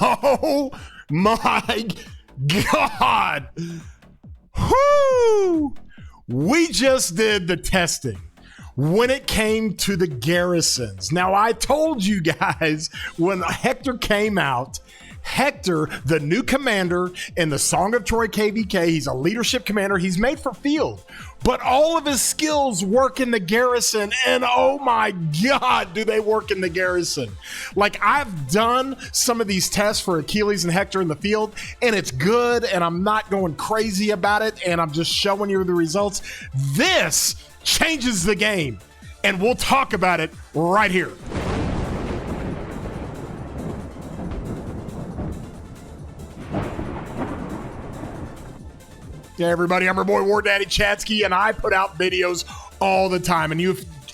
Oh my God. Whoo! We just did the testing when it came to the Garrisons. Now, I told you guys when Hector came out, Hector, the new commander in the Song of Troy KVK, he's a leadership commander. He's made for field, but all of his skills work in the Garrison. And oh my God, do they work in the Garrison? Like, I've done some of these tests for Achilles and Hector in the field, and it's good. And I'm not going crazy about it. And I'm just showing you the results. This changes the game, and we'll talk about it right here. Hey everybody, I'm your boy War Daddy Chatsky, and I put out videos all the time. And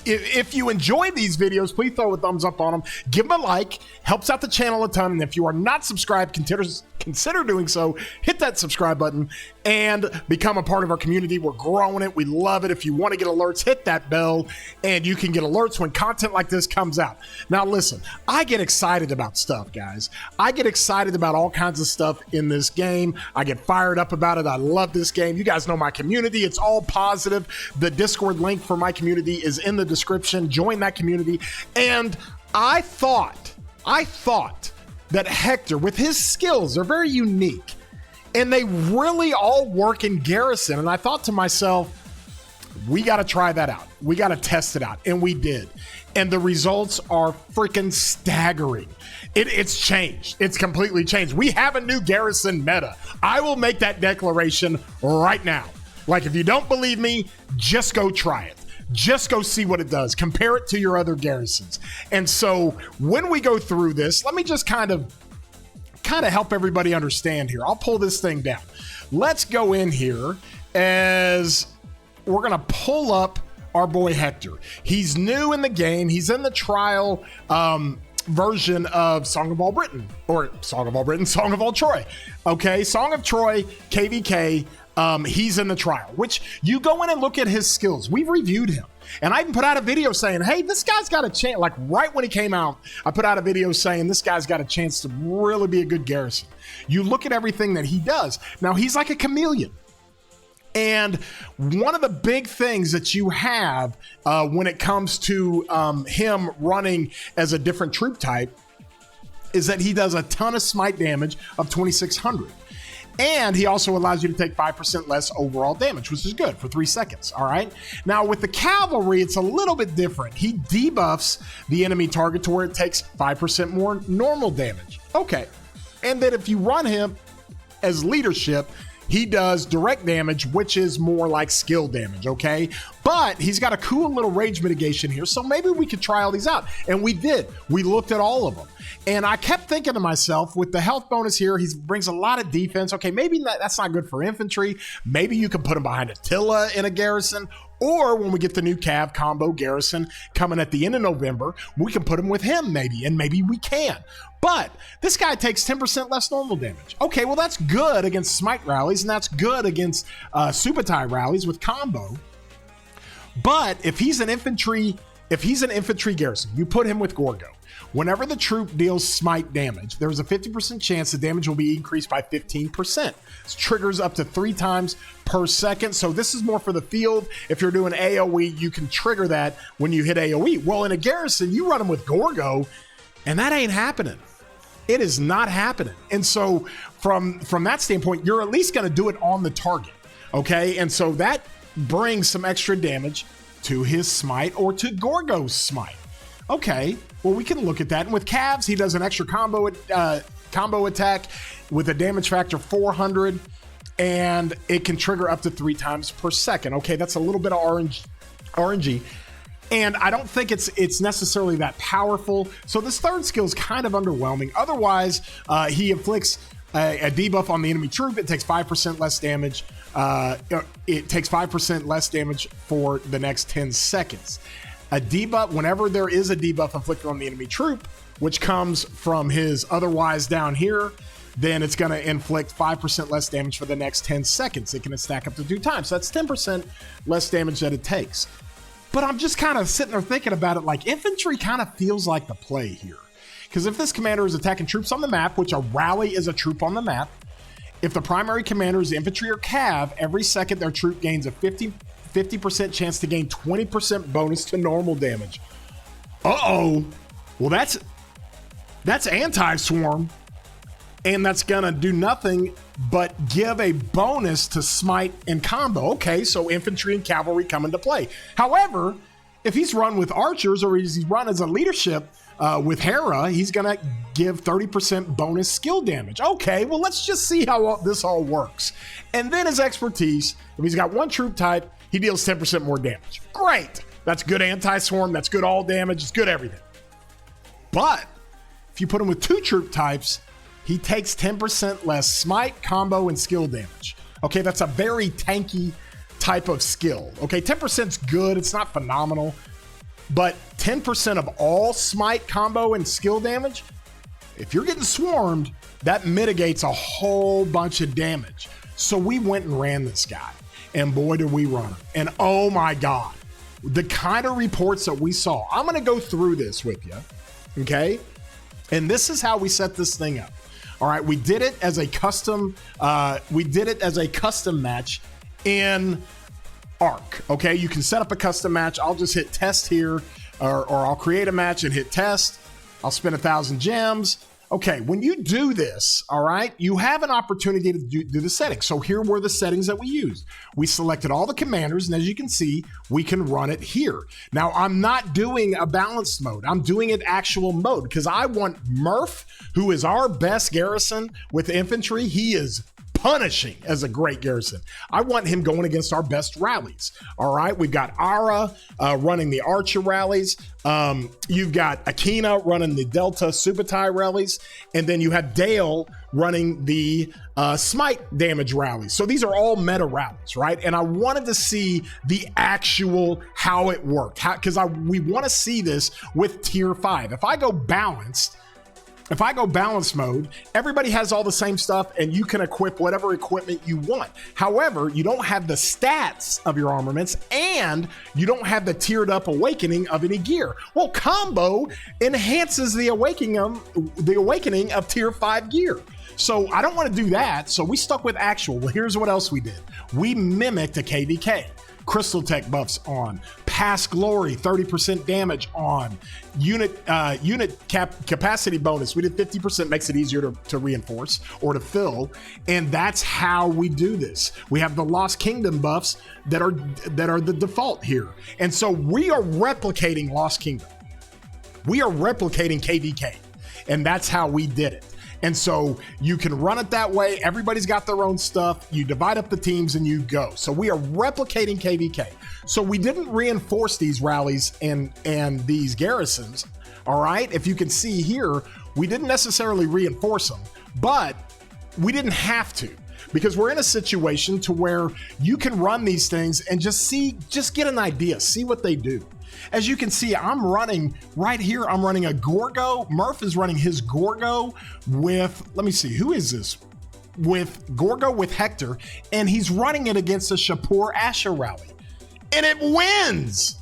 if you enjoy these videos, please throw a thumbs up on them. Give them a like, helps out the channel a ton. And if you are not subscribed, consider doing so. Hit that subscribe button and become a part of our community. We're growing it. We love it. If you want to get alerts, hit that bell and you can get alerts when content like this comes out. Now listen, I get excited about stuff, guys. I get excited about all kinds of stuff in this game. I get fired up about it. I love this game. You guys know my community. It's all positive. The Discord link for my community is in the description. Join that community. And I thought that Hector, with his skills, they're very unique and they really all work in Garrison. And I thought to myself, we got to try that out. We got to test it out. And we did. And the results are freaking staggering. It's changed. It's completely changed. We have a new Garrison meta. I will make that declaration right now. Like, if you don't believe me, just go try it. Just go see what it does. Compare it to your other Garrisons. And so when we go through this, let me just kind of help everybody understand here. I'll pull this thing down. Let's go in here as we're going to pull up our boy Hector. He's new in the game. He's in the trial version of Song of All Britain, or Song of All Britain, Song of All Troy. Okay, Song of Troy, KVK. He's in the trial, which you go in and look at his skills. We've reviewed him. And I even put out a video saying, hey, this guy's got a chance. Like right when he came out, I put out a video saying this guy's got a chance to really be a good Garrison. You look at everything that he does. Now, he's like a chameleon. And one of the big things that you have when it comes to him running as a different troop type is that he does a ton of smite damage of 2,600. And he also allows you to take 5% less overall damage, which is good for 3 seconds, all right? Now, with the cavalry, it's a little bit different. He debuffs the enemy target to where it takes 5% more normal damage. Okay, and then if you run him as leadership, he does direct damage, which is more like skill damage, okay? But he's got a cool little rage mitigation here, so maybe we could try all these out. And we did. We looked at all of them. And I kept thinking to myself, with the health bonus here, he brings a lot of defense. Okay, maybe that's not good for infantry. Maybe you can put him behind Attila in a Garrison. Or when we get the new Cav combo Garrison coming at the end of November, we can put him with him maybe, and maybe we can. But this guy takes 10% less normal damage. Okay, well, that's good against Smite rallies, and that's good against Subutai rallies with combo. But if he's an infantry Garrison, you put him with Gorgo. Whenever the troop deals smite damage, there's a 50% chance the damage will be increased by 15%. This triggers up to 3 times per second. So this is more for the field. If you're doing AoE, you can trigger that when you hit AoE. Well, in a Garrison, you run them with Gorgo, and that ain't happening. It is not happening. And so from that standpoint, you're at least going to do it on the target. Okay, and so that brings some extra damage to his smite or to Gorgo's smite. Okay, well, we can look at that. And with Cavs, he does an extra combo attack with a damage factor 400, and it can trigger up to 3 times per second. Okay, that's a little bit of RNG. And I don't think it's necessarily that powerful. So this third skill is kind of underwhelming. Otherwise, he inflicts a debuff on the enemy troop. It takes 5% less damage. It takes 5% less damage for the next 10 seconds. A debuff, whenever there is a debuff inflicted on the enemy troop, which comes from his otherwise down here, then it's going to inflict 5% less damage for the next 10 seconds. It can stack up to 2 times. So that's 10% less damage that it takes. But I'm just kind of sitting there thinking about it, like infantry kind of feels like the play here. Because if this commander is attacking troops on the map, which a rally is a troop on the map, if the primary commander is infantry or cav, every second their troop gains a 50% chance to gain 20% bonus to normal damage. Uh-oh. Well, that's anti-swarm, and that's gonna do nothing but give a bonus to smite and combo. Okay, so infantry and cavalry come into play. However, if he's run with archers or he's run as a leadership with Hera, he's gonna give 30% bonus skill damage. Okay, well, let's just see how this all works. And then his expertise, if he's got one troop type, he deals 10% more damage. Great. That's good anti-swarm. That's good all damage. It's good everything. But if you put him with two troop types, he takes 10% less smite, combo, and skill damage. Okay, that's a very tanky type of skill. Okay, 10%'s good. It's not phenomenal. But 10% of all smite, combo, and skill damage, if you're getting swarmed, that mitigates a whole bunch of damage. So we went and ran this guy. And boy, did we run him. And oh my God, the kind of reports that we saw. I'm going to go through this with you. Okay? And this is how we set this thing up. All right, we did it as a custom match in Ark. Okay, you can set up a custom match. I'll just hit test here, or I'll create a match and hit test. I'll spend 1,000 gems. Okay, when you do this, all right, you have an opportunity to do the settings. So here were the settings that we used. We selected all the commanders, and as you can see, we can run it here. Now, I'm not doing a balanced mode. I'm doing it actual mode because I want Murph, who is our best garrison with infantry. He is punishing as a great garrison. I want him going against our best rallies. All right, we've got Ara running the Archer rallies. You've got Akina running the Delta Subutai rallies, and then you have Dale running the Smite damage rallies. So these are all meta rallies, right? And I wanted to see the actual how it worked, because we want to see this with tier 5. If I go balanced mode, everybody has all the same stuff and you can equip whatever equipment you want. However, you don't have the stats of your armaments and you don't have the tiered up awakening of any gear. Well, combo enhances the awakening of tier 5 gear. So I don't want to do that. So we stuck with actual. Well, here's what else we did. We mimicked a KVK. Crystal Tech buffs on, Past Glory 30% damage on, unit capacity bonus. We did 50%, makes it easier to reinforce or to fill, and that's how we do this. We have the Lost Kingdom buffs that are the default here, and so we are replicating Lost Kingdom. We are replicating KVK, and that's how we did it. And so you can run it that way. Everybody's got their own stuff. You divide up the teams and you go. So we are replicating KVK. So we didn't reinforce these rallies and these garrisons. All right. If you can see here, we didn't necessarily reinforce them, but we didn't have to, because we're in a situation to where you can run these things and just get an idea, see what they do. As you can see, I'm running right here. I'm running a Gorgo. Murph is running his Gorgo with, let me see, who is this? With Gorgo with Hector, and he's running it against a Shapur Asher rally, and it wins.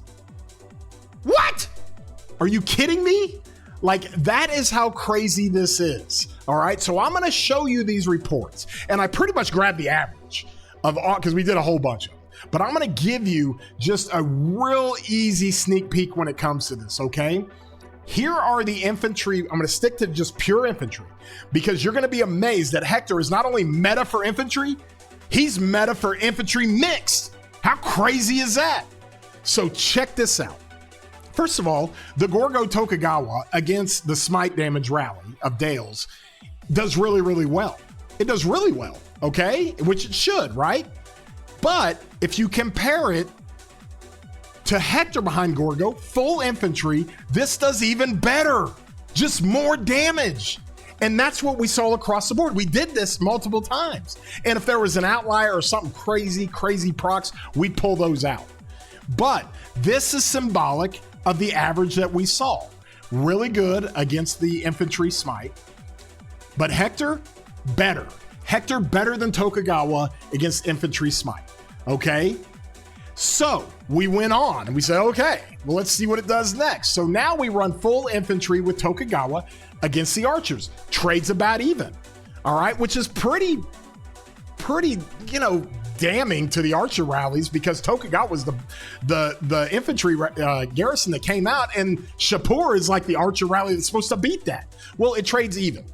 What? Are you kidding me? Like, that is how crazy this is. All right, so I'm gonna show you these reports, and I pretty much grabbed the average of all, because we did a whole bunch of them. But I'm gonna give you just a real easy sneak peek when it comes to this, okay? Here are the infantry. I'm gonna stick to just pure infantry, because you're gonna be amazed that Hector is not only meta for infantry, he's meta for infantry mixed. How crazy is that? So check this out. First of all, the Gorgo Tokugawa against the Smite damage rally of Dale's does really, really well. It does really well, okay? Which it should, right? But if you compare it to Hector behind Gorgo, full infantry, this does even better. Just more damage. And that's what we saw across the board. We did this multiple times. And if there was an outlier or something crazy procs, we'd pull those out. But this is symbolic of the average that we saw. Really good against the infantry Smite. But Hector, better. Hector better than Tokugawa against infantry Smite. Okay? So we went on and we said, okay, well, let's see what it does next. So now we run full infantry with Tokugawa against the archers. Trade's about even. All right, which is pretty, damning to the archer rallies, because Tokugawa was the infantry garrison that came out, and Shapur is like the archer rally that's supposed to beat that. Well, it trades even.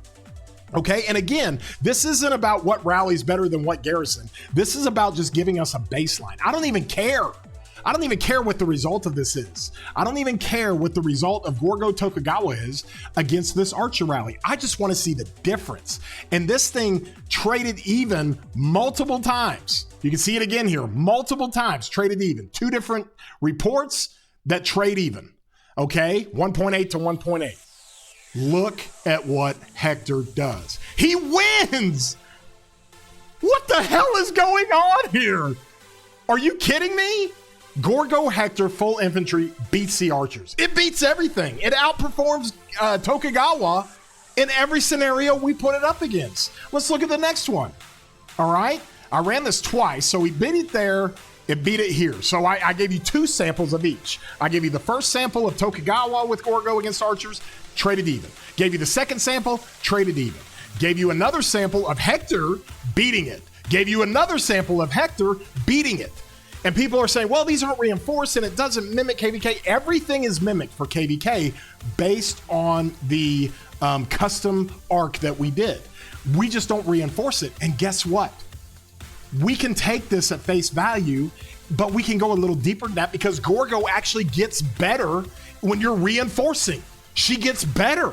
Okay, and again, this isn't about what rally's better than what garrison. This is about just giving us a baseline. I don't even care. I don't even care what the result of this is. I don't even care what the result of Gorgo Tokugawa is against this archer rally. I just want to see the difference. And this thing traded even multiple times. You can see it again here, multiple times traded even. 2 different reports that trade even. Okay, 1.8 to 1.8. Look at what Hector does. He wins! What the hell is going on here? Are you kidding me? Gorgo Hector full infantry beats the archers. It beats everything. It outperforms Tokugawa in every scenario we put it up against. Let's look at the next one. All right? I ran this twice, so we beat it there. It beat it here. So I gave you 2 samples of each. I gave you the first sample of Tokugawa with Gorgo against archers, traded even. Gave you the second sample, traded even. Gave you another sample of Hector beating it. Gave you another sample of Hector beating it. And people are saying, well, these aren't reinforced and it doesn't mimic KVK. Everything is mimicked for KVK based on the custom arc that we did. We just don't reinforce it. And guess what? We can take this at face value, but we can go a little deeper than that, because Gorgo actually gets better when you're reinforcing. She gets better.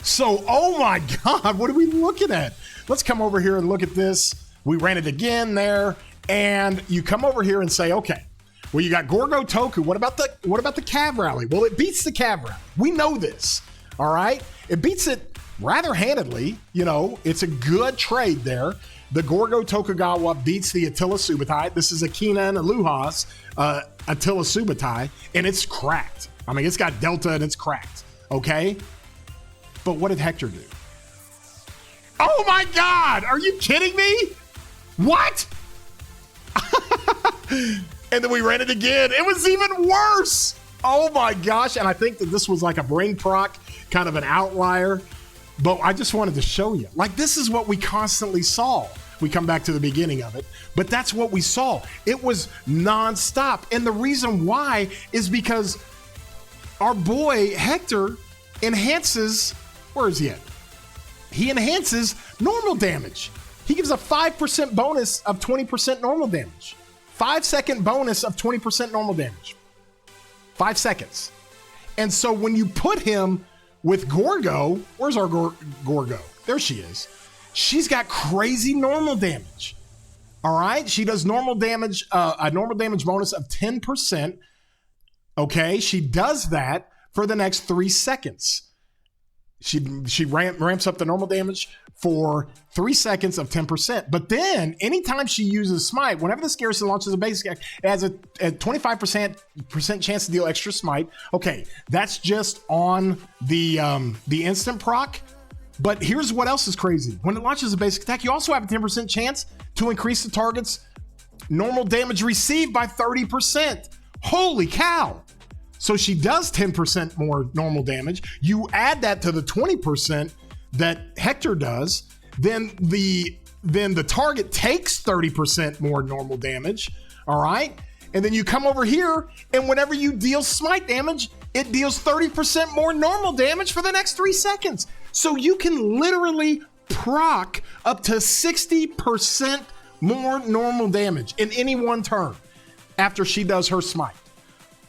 So, oh my God, what are we looking at? Let's come over here and look at this. We ran it again there, and you come over here and say, okay, well, you got Gorgo Toku. What about the Cav rally? Well, it beats the Cav rally. We know this, all right? It beats it rather handedly. It's a good trade there. The Gorgo Tokugawa beats the Attila Subutai. This is Akina and Aluha's Attila Subutai, and it's cracked. I mean, it's got Delta and it's cracked, okay? But what did Hector do? Oh my God, are you kidding me? What? And then we ran it again. It was even worse. Oh my gosh, and I think that this was like a brain proc, kind of an outlier, but I just wanted to show you. Like, this is what we constantly saw. We come back to the beginning of it, but that's what we saw. It was nonstop. And the reason why is because our boy Hector enhances, where is he at? He enhances normal damage. He gives a 5% bonus of 20% normal damage. 5-second bonus of 20% normal damage. 5 seconds. And so when you put him with Gorgo, where's our Gorgo? There she is. She's got crazy normal damage. All right, she does normal damage, a normal damage bonus of 10%. Okay, she does that for the next 3 seconds. She ramps up the normal damage for 3 seconds of 10%. But then, anytime she uses Smite, whenever this garrison launches a basic act, it has a 25% chance to deal extra Smite. Okay, that's just on the instant proc. But here's what else is crazy. When it launches a basic attack, you also have a 10% chance to increase the target's normal damage received by 30%. Holy cow. So she does 10% more normal damage. You add that to the 20% that Hector does, then the target takes 30% more normal damage, all right? And then you come over here, and whenever you deal smite damage, it deals 30% more normal damage for the next 3 seconds. So you can literally proc up to 60% more normal damage in any one turn after she does her smite.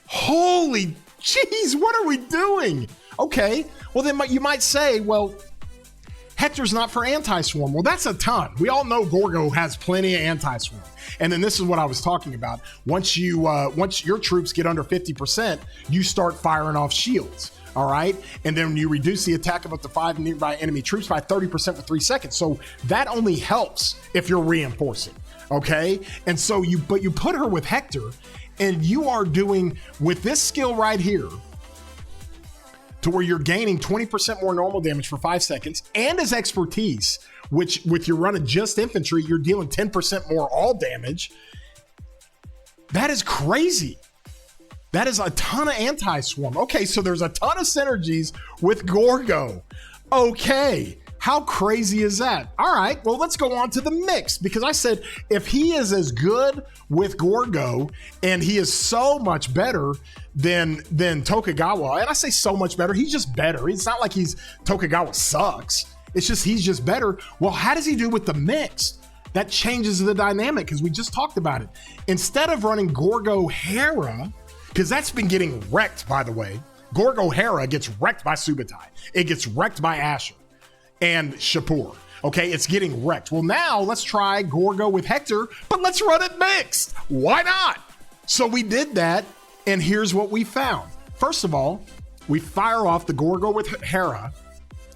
Holy jeez, what are we doing? Okay, well then you might say, well, Hector's not for anti-swarm. Well, that's a ton. We all know Gorgo has plenty of anti-swarm. And then this is what I was talking about. Once your troops get under 50%, you start firing off shields. All right. And then you reduce the attack of up to 5 nearby enemy troops by 30% for 3 seconds. So that only helps if you're reinforcing. Okay. And so you put her with Hector, and you are doing with this skill right here to where you're gaining 20% more normal damage for 5 seconds, and as expertise, which with your running just infantry, you're dealing 10% more all damage. That is crazy. That is a ton of anti-swarm. Okay, so there's a ton of synergies with Gorgo. Okay, how crazy is that? All right, well, let's go on to the mix, because I said if he is as good with Gorgo and he is so much better than Tokugawa, and I say so much better, he's just better. It's not like Tokugawa sucks. It's just he's just better. Well, how does he do with the mix? That changes the dynamic, because we just talked about it. Instead of running Gorgo Hera, because that's been getting wrecked, by the way. Gorgo Hera gets wrecked by Subutai. It gets wrecked by Asher and Shapur. Okay, it's getting wrecked. Well, now let's try Gorgo with Hector, but let's run it mixed. Why not? So we did that, and here's what we found. First of all, we fire off the Gorgo with Hera.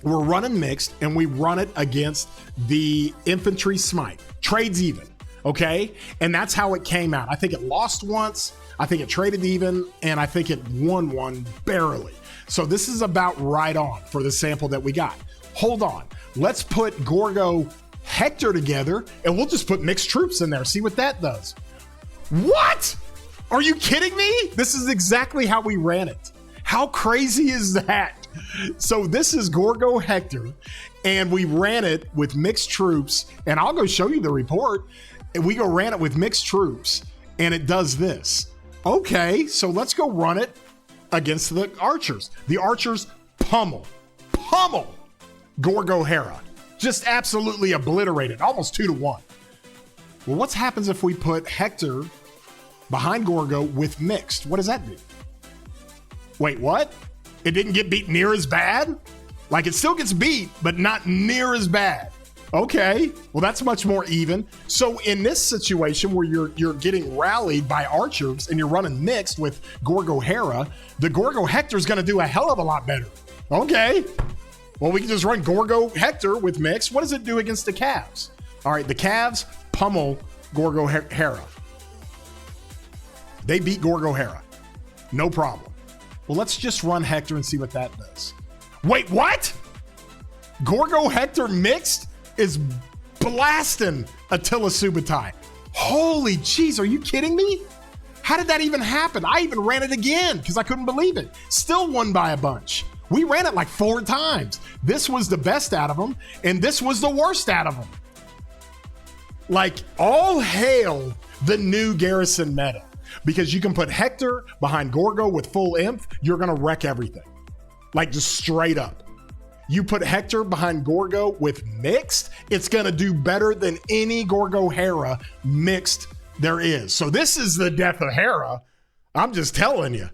We're running mixed, and we run it against the infantry smite. Trades even, okay? And that's how it came out. I think it lost once. I think it traded even, and I think it won one barely. So this is about right on for the sample that we got. Hold on. Let's put Gorgo Hector together, and we'll just put mixed troops in there. See what that does. What? Are you kidding me? This is exactly how we ran it. How crazy is that? So this is Gorgo Hector, and we ran it with mixed troops, and I'll go show you the report. And we ran it with mixed troops, and it does this. Okay, so let's go run it against the archers. The archers pummel Gorgo Hera. Just absolutely obliterated, almost 2-1. Well, what happens if we put Hector behind Gorgo with mixed? What does that do? Wait, what? It didn't get beat near as bad? Like, it still gets beat, but not near as bad. Okay, well, that's much more even. So in this situation where you're getting rallied by archers and you're running mixed with Gorgo Hera, the Gorgo Hector is going to do a hell of a lot better. Okay, well, we can just run Gorgo Hector with mixed. What does it do against the Cavs? All right, the Cavs pummel Gorgo Hera. They beat Gorgo Hera. No problem. Well, let's just run Hector and see what that does. Wait, what? Gorgo Hector mixed is blasting Attila Subutai. Holy jeez, are you kidding me? How did that even happen? I even ran it again because I couldn't believe it. Still won by a bunch. We ran it like 4 times. This was the best out of them, and this was the worst out of them. Like, all hail the new Garrison meta, because you can put Hector behind Gorgo with full inf, you're gonna wreck everything. Like, just straight up. You put Hector behind Gorgo with mixed, it's gonna do better than any Gorgo Hera mixed there is. So this is the death of Hera. I'm just telling you.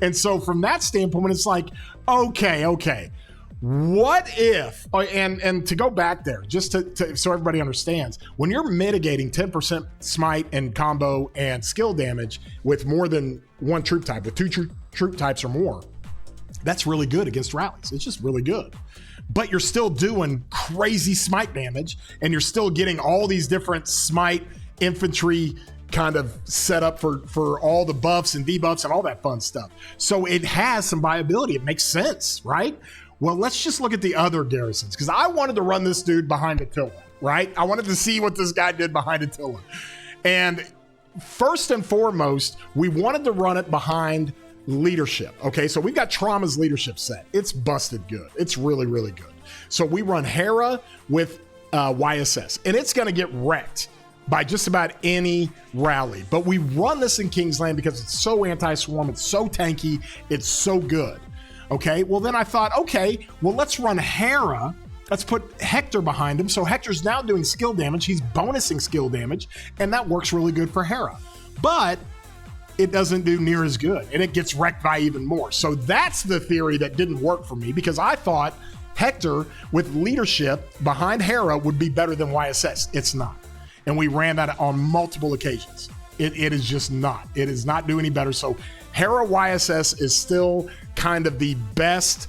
And so from that standpoint, it's like, okay. What if, and to go back there, just to so everybody understands, when you're mitigating 10% smite and combo and skill damage with more than one troop type, with 2 troop types or more, that's really good against rallies. It's just really good. But you're still doing crazy smite damage, and you're still getting all these different smite infantry kind of set up for all the buffs and debuffs and all that fun stuff. So it has some viability. It makes sense, right? Well, let's just look at the other garrisons, because I wanted to run this dude behind Attila, right? I wanted to see what this guy did behind Attila. And first and foremost, we wanted to run it behind leadership. Okay, so we've got Trauma's leadership set. It's busted good. It's really, really good. So we run Hera with YSS, and it's going to get wrecked by just about any rally. But we run this in Kingsland because it's so anti-swarm, it's so tanky, it's so good. Okay, well then I thought, okay, well let's run Hera. Let's put Hector behind him. So Hector's now doing skill damage. He's bonusing skill damage, and that works really good for Hera. But it doesn't do near as good, and it gets wrecked by even more. So that's the theory that didn't work for me, because I thought Hector with leadership behind Hera would be better than YSS. It's not. And we ran that on multiple occasions. It is just not. It does not do any better. So Hera YSS is still kind of the best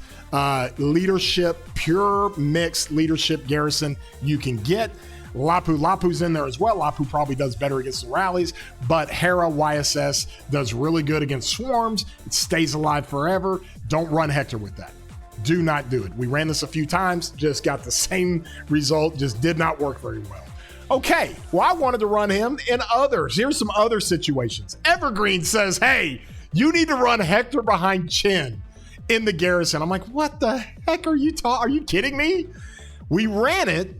leadership, pure mixed leadership garrison you can get. Lapu's in there as well. Lapu probably does better against the rallies, but Hera YSS does really good against swarms. It stays alive forever. Don't run Hector with that. Do not do it. We ran this a few times, just got the same result, just did not work very well. Okay, well, I wanted to run him in others. Here's some other situations. Evergreen says, hey, you need to run Hector behind Chin in the Garrison. I'm like, what the heck are you talking? Are you kidding me? We ran it,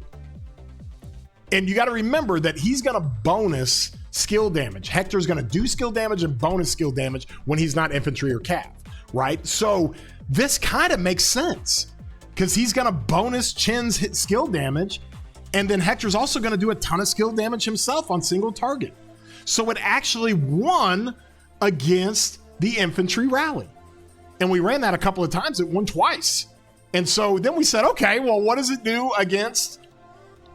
and you got to remember that he's going to bonus skill damage. Hector's going to do skill damage and bonus skill damage when he's not infantry or cav, right? So this kind of makes sense because he's going to bonus Chin's hit skill damage, and then Hector's also going to do a ton of skill damage himself on single target. So it actually won against the infantry rally. And we ran that a couple of times. It won twice. And so then we said, okay, well, what does it do against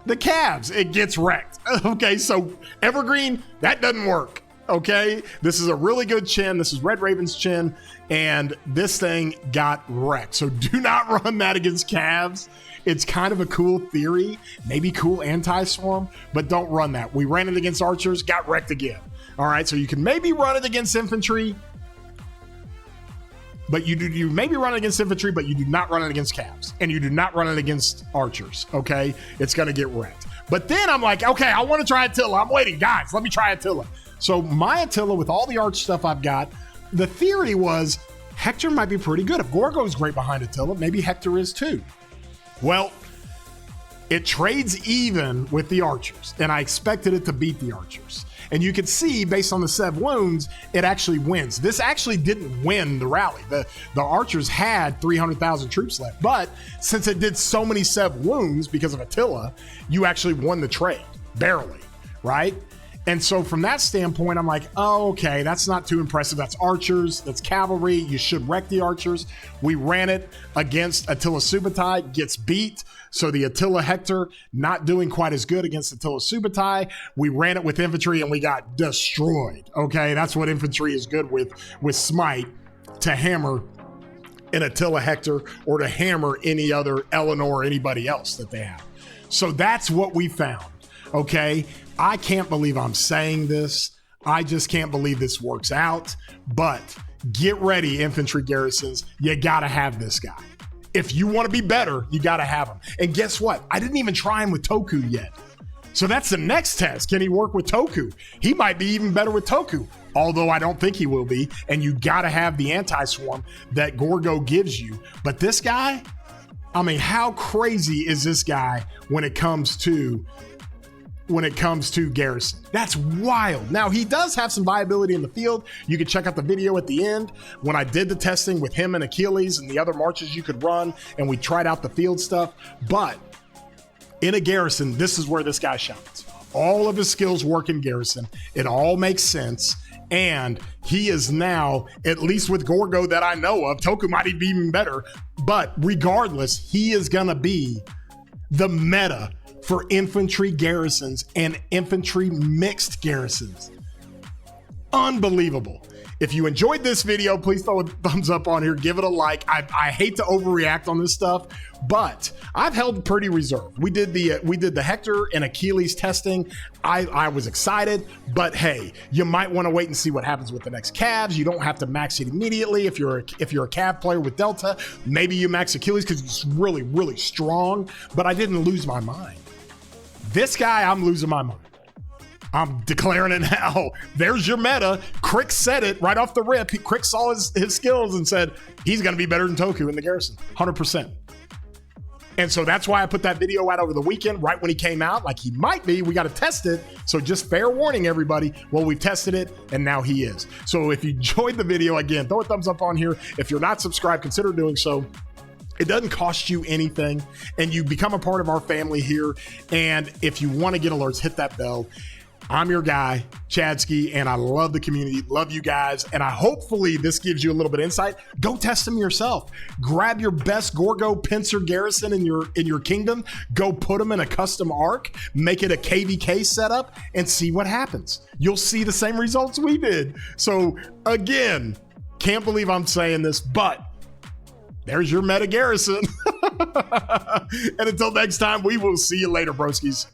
the Cavs? It gets wrecked. Okay, so Evergreen, that doesn't work. Okay, this is a really good Chin. This is Red Raven's Chin, and this thing got wrecked. So do not run that against Cavs. It's kind of a cool theory, maybe cool anti-swarm, but don't run that. We ran it against archers, got wrecked again. All right, so you can maybe run it against infantry, but you maybe run it against infantry, but you do not run it against Cavs, and you do not run it against archers. Okay, it's gonna get wrecked. But then I'm like, okay, I want to try Attila. I'm waiting, guys. Let me try Attila. So my Attila, with all the arch stuff I've got, the theory was Hector might be pretty good. If Gorgo's great behind Attila, maybe Hector is too. Well, it trades even with the archers, and I expected it to beat the archers. And you can see, based on the Sev wounds, it actually wins. This actually didn't win the rally. The archers had 300,000 troops left, but since it did so many Sev wounds because of Attila, you actually won the trade, barely, right? And so from that standpoint, I'm like, oh, okay, that's not too impressive. That's archers, that's cavalry. You should wreck the archers. We ran it against Attila Subutai, gets beat. So the Attila Hector not doing quite as good against Attila Subutai. We ran it with infantry and we got destroyed. Okay, that's what infantry is good with Smite, to hammer an Attila Hector or to hammer any other Eleanor or anybody else that they have. So that's what we found. Okay, I can't believe I'm saying this. I just can't believe this works out. But get ready, infantry garrisons. You got to have this guy. If you want to be better, you got to have him. And guess what? I didn't even try him with Toku yet. So that's the next test. Can he work with Toku? He might be even better with Toku, although I don't think he will be. And you got to have the anti-swarm that Gorgo gives you. But this guy, I mean, how crazy is this guy when it comes to Garrison? That's wild. Now, he does have some viability in the field. You can check out the video at the end when I did the testing with him and Achilles and the other marches you could run, and we tried out the field stuff. But in a Garrison, this is where this guy shines. All of his skills work in Garrison. It all makes sense. And he is now, at least with Gorgo that I know of, Toku might be even better, but regardless, he is gonna be the meta for infantry garrisons and infantry mixed garrisons. Unbelievable. If you enjoyed this video, please throw a thumbs up on here, give it a like. I hate to overreact on this stuff, but I've held pretty reserved. We did the Hector and Achilles testing. I was excited, but hey, you might want to wait and see what happens with the next Cavs. You don't have to max it immediately. If you're a Cav player with Delta, maybe you max Achilles because it's really, really strong, but I didn't lose my mind. This guy, I'm losing my mind. I'm declaring it now. There's your meta. Crick said it right off the rip. Crick saw his skills and said he's going to be better than Toku in the Garrison, 100%. And so that's why I put that video out over the weekend, right when he came out. Like, he might be. We got to test it. So just fair warning, everybody. Well, we've tested it, and now he is. So if you enjoyed the video, again, throw a thumbs up on here. If you're not subscribed, consider doing so. It doesn't cost you anything, and you become a part of our family here. And if you want to get alerts, hit that bell. I'm your guy, Chadsky, and I love the community, love you guys, and hopefully this gives you a little bit of insight. Go test them yourself. Grab your best Gorgo Pincer Garrison in your kingdom, go put them in a custom arc, make it a KVK setup, and see what happens. You'll see the same results we did. So again, can't believe I'm saying this, but there's your meta Garrison. And until next time, we will see you later, broskies.